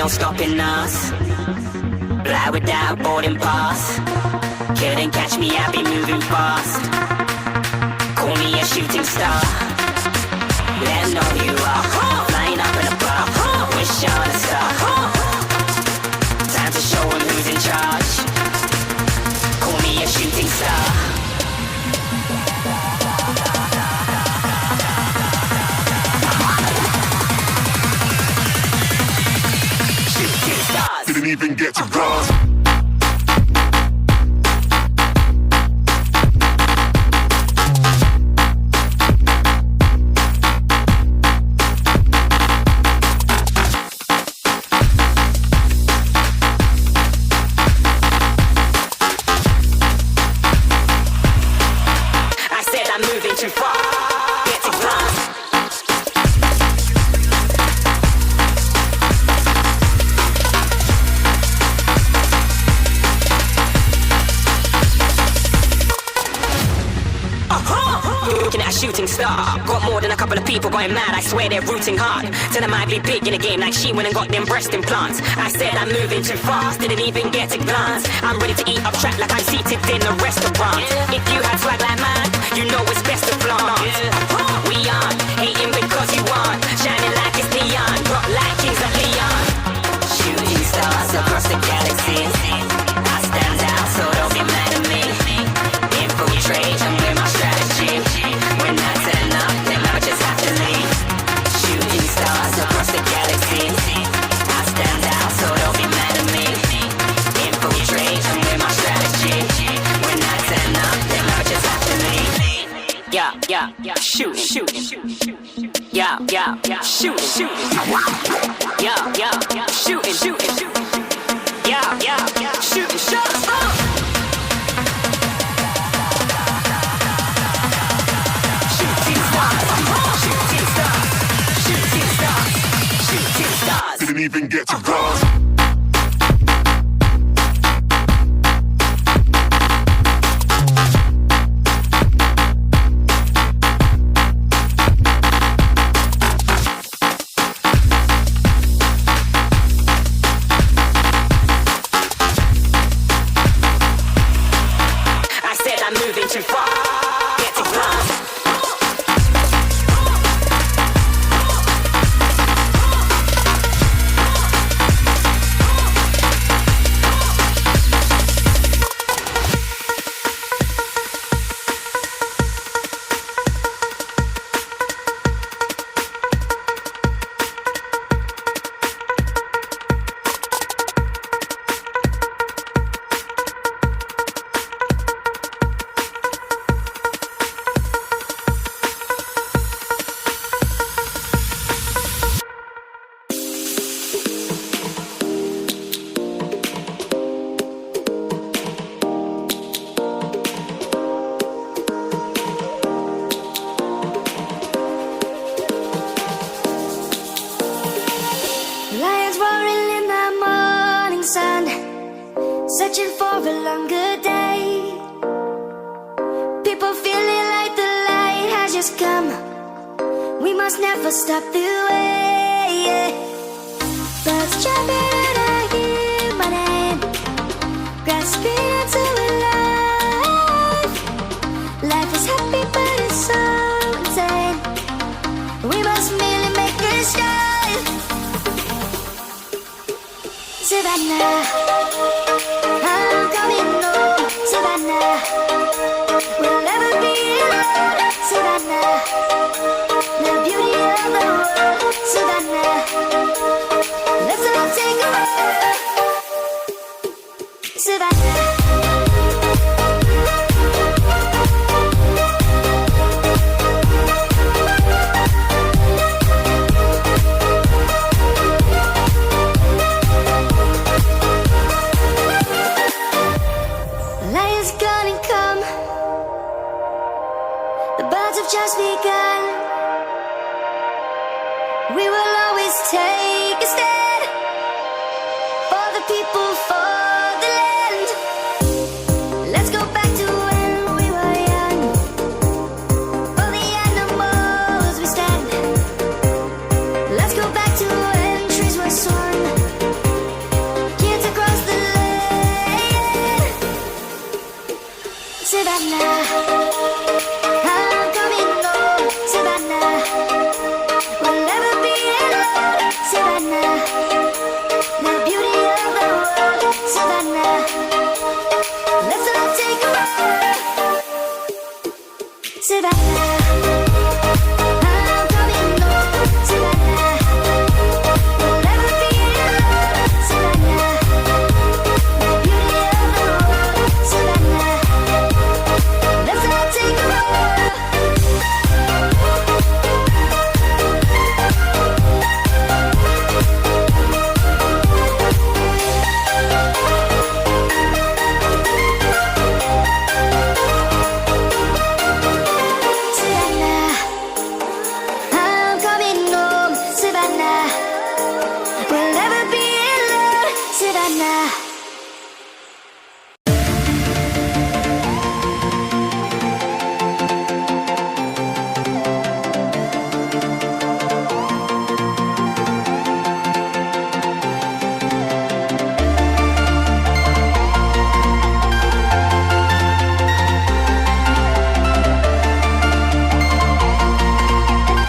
no stopping us. Fly without boarding pass. Couldn't catch me, I be moving fast. Call me a shooting star. Let 'em know you are. Flying up in a bar. Wish on a star. Time to show 'em who's in charge. Call me a shooting star. Shooting stars. Didn't even get to cross. Too far, get to glass. Looking at a shooting star. Got more than a couple of people going mad, I swear they're rooting hard. Said I might be big in the game like she went and got them breast implants. I said I'm moving too fast, didn't even get a glance. I'm ready to eat up track like I'm seated in a restaurant. If you had swag like mine, you know it's best to flaunt. We aren't hating because you aren't shining like it's neon, rock like Kings of Leon. Shooting stars across the galaxy. I stand out, so don't be mad at me. Infiltrate, I'm with my strategy. When I turn up, then I just have to leave. Shooting stars across the galaxy. I stand out, so don't be mad at me. Infiltrate, I'm with my strategy. When I turn up, then I just have to leave. Yeah, shoot, shoot. Yeah, shoot, shoot. Yeah, shooting, shooting. Yeah, shooting, shut up. Shooting stars, shooting stars, shooting stars, shooting stars. Didn't even get to cross. Too far, get to glass. Searching for a longer day. People feeling like the light has just come. We must never stop the way. Birds jumping and I hear my name, grasping into a life. Life is happy but it's so insane. We must merely make a start. Savannah, I'm coming home, Savannah. We'll never be alone, Savannah. The beauty of the world, Savannah. Let's all take a ride, Savannah. Just begun. We will always take a stand for the people, for the land. Let's go back to when we were young. For the animals we stand. Let's go back to when trees were swung. I'm coming home, Savannah. We'll never be alone, Savannah. The beauty of the world, Savannah. Let's all take a roll. Savannah, I'm coming home, Savannah. We'll never be alone, Savannah.